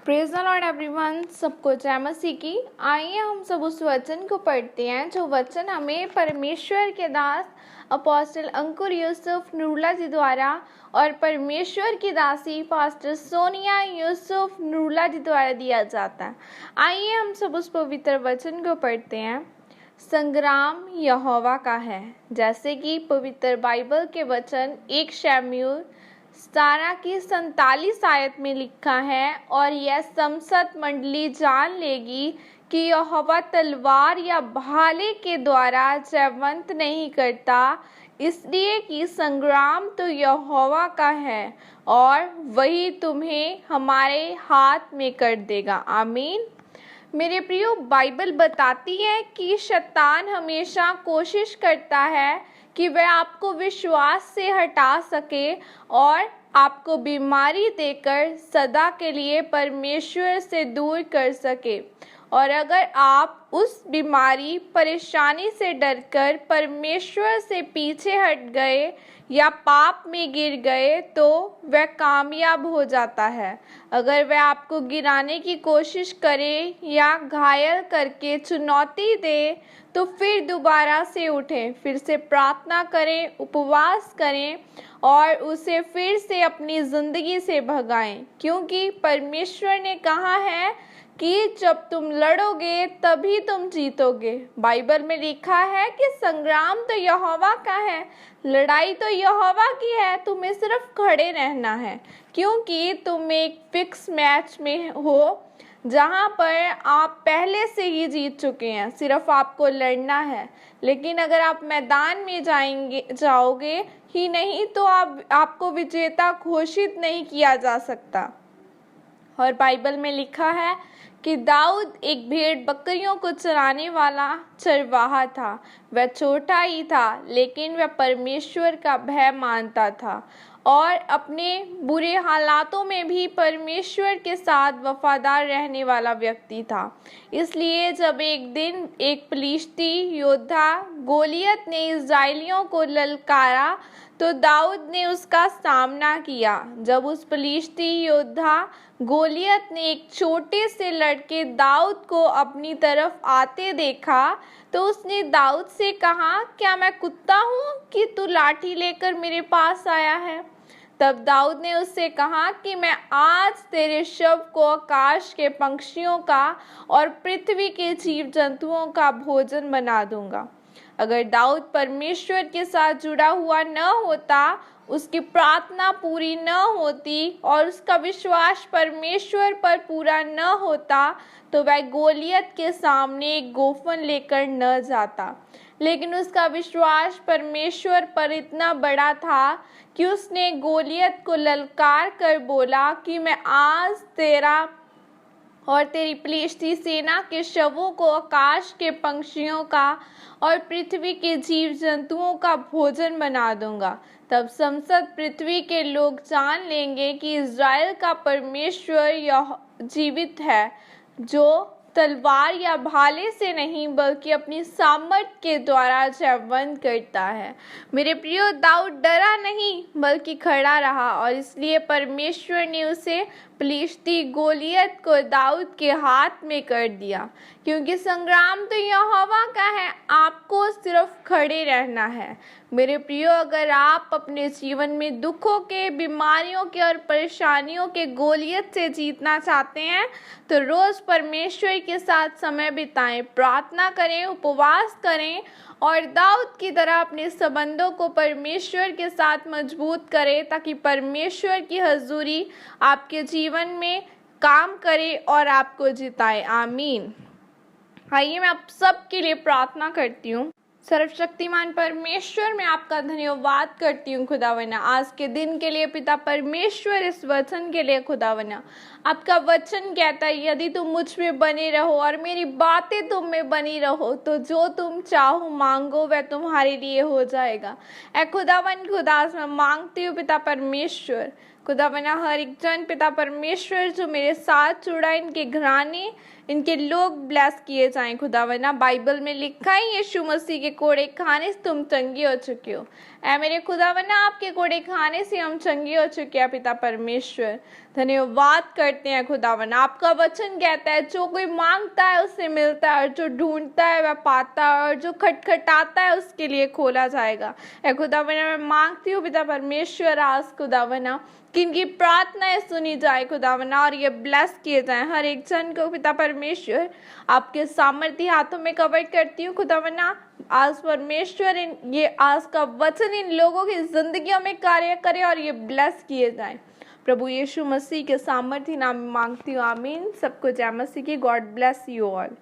Praise the Lord everyone, सबको जय मसीह की। आइए हम सब उस वचन को पढ़ते हैं जो वचन हमें परमेश्वर के दास अपोस्टल अंकुर यूसुफ नूरुल्लाह जी द्वारा और परमेश्वर की दासी पास्टर सोनिया यूसुफ नूरुल्लाह जी द्वारा दिया जाता है। आइए हम सब उस पवित्र वचन को पढ़ते हैं। संग्राम यहोवा का है, जैसे कि पवित्र बाइबल के वचन 1 शमूएल 17 की 47 आयत में लिखा है, और यह समस्त मंडली जान लेगी कि यहोवा तलवार या भाले के द्वारा जयवंत नहीं करता, इसलिए कि संग्राम तो यहोवा का है और वही तुम्हें हमारे हाथ में कर देगा। आमीन। मेरे प्रियो, बाइबल बताती है कि शैतान हमेशा कोशिश करता है कि वह आपको विश्वास से हटा सके और आपको बीमारी देकर सदा के लिए परमेश्वर से दूर कर सके। और अगर आप उस बीमारी परेशानी से डरकर परमेश्वर से पीछे हट गए या पाप में गिर गए तो वह कामयाब हो जाता है। अगर वह आपको गिराने की कोशिश करे या घायल करके चुनौती दे तो फिर दोबारा से उठें, फिर से प्रार्थना करें, उपवास करें और उसे फिर से अपनी ज़िंदगी से भगाएं, क्योंकि परमेश्वर ने कहा है कि जब तुम लड़ोगे तभी तुम जीतोगे। बाइबल में लिखा है कि संग्राम तो यहोवा का है, लड़ाई तो यहोवा की है, तुम्हें सिर्फ खड़े रहना है, क्योंकि तुम एक फिक्स मैच में हो जहां पर आप पहले से ही जीत चुके हैं, सिर्फ आपको लड़ना है। लेकिन अगर आप मैदान में जाओगे ही नहीं तो आपको विजेता घोषित नहीं किया जा सकता। और बाइबल में लिखा है कि दाऊद एक भेड़ बकरियों को चराने वाला चरवाहा था। वह छोटा ही था, लेकिन वह परमेश्वर का भय मानता था और अपने बुरे हालातों में भी परमेश्वर के साथ वफादार रहने वाला व्यक्ति था। इसलिए जब एक दिन एक फिलिस्ती योद्धा गोलियत ने इस्राएलियों को ललकारा तो दाऊद ने उसका सामना किया। जब उस फिलिस्ती योद्धा गोलियत ने एक छोटे से लड़के दाऊद को अपनी तरफ आते देखा तो उसने दाऊद से कहा, क्या मैं कुत्ता हूँ कि तू लाठी लेकर मेरे पास आया है? तब दाऊद ने उससे कहा कि मैं आज तेरे शव को आकाश के पंछियों का और पृथ्वी के जीव जंतुओं का भोजन बना दूंगा। अगर दाऊद परमेश्वर के साथ जुड़ा हुआ न होता, उसकी प्रार्थना पूरी न होती और उसका विश्वास परमेश्वर पर पूरा न होता तो वह गोलियत के सामने एक गोफन लेकर न जाता। लेकिन उसका विश्वास परमेश्वर पर इतना बड़ा था कि उसने गोलियत को ललकार कर बोला कि मैं आज तेरा और तेरी फिलिस्ती सेना के शवों को आकाश के पंछियों का और पृथ्वी के जीव जंतुओं का भोजन बना दूंगा। तब समस्त पृथ्वी के लोग जान लेंगे कि इज़राइल का परमेश्वर यह जीवित है, जो तलवार या भाले से नहीं बल्कि अपनी सामर्थ के द्वारा जयवंत करता है। मेरे प्रियो, दाऊद डरा नहीं बल्कि खड़ा रहा और इसलिए परमेश्वर ने उसे फिलिस्ती गोलियत को दाऊद के हाथ में कर दिया, क्योंकि संग्राम तो यहोवा का है, आपको सिर्फ खड़े रहना है। मेरे प्रियो, अगर आप अपने जीवन में दुखों के, बीमारियों के और परेशानियों के गोलियत से जीतना चाहते हैं तो रोज परमेश्वर के साथ समय बिताएं, प्रार्थना करें, उपवास करें और दाऊद की तरह अपने संबंधों को परमेश्वर के साथ मजबूत करें, ताकि परमेश्वर की हजूरी आपके जीवन में काम करे और आपको जिताए। आमीन। आइए मैं आप सबके लिए प्रार्थना करती हूँ। सर्वशक्तिमान परमेश्वर, मैं आपका धन्यवाद करती हूँ खुदावना, आज के दिन के लिए पिता परमेश्वर, इस वचन के लिए खुदावना। आपका वचन कहता है, यदि तुम मुझ में बने रहो और मेरी बातें तुम में बनी रहो तो जो तुम चाहो मांगो वह तुम्हारे लिए हो जाएगा। ऐ खुदावन खुदास मैं मांगती हूँ पिता परमेश्वर, खुदावना हर एक जन पिता परमेश्वर जो मेरे साथ जुड़ा, इनके घराने, इनके लोग ब्लेस किए जाएं खुदावना। बाइबल में लिखा है यीशु मसीह के कोड़े खाने से तुम चंगे हो चुके हो। ऐ मेरे खुदावंद, आपके कोड़े खाने से हम चंगे हो चुके हैं पिता परमेश्वर। धन्यवाद करते हैं खुदावंद, आपका वचन कहता है जो कोई मांगता है उससे मिलता है, और जो ढूंढता है वह पाता है, और जो खटखटाता है उसके लिए खोला जाएगा। ऐ खुदावंद, मैं मांगती हूँ पिता परमेश्वर आज खुदावंद कि इनकी प्रार्थनाएं सुनी जाए खुदावंद, और ये ब्लेस किए जाएं हर एक जन को पिता परमेश्वर। आपके सामर्थ्य हाथों में कवर करती हूँ खुदावंद। आज परमेश्वर ये आज का वचन इन लोगों की जिंदगियों में कार्य करे और ये ब्लेस किए जाएं। प्रभु यीशु मसीह के सामर्थ्य नाम में मांगती हूँ, आमीन। सबको जय मसीह की। God bless you all.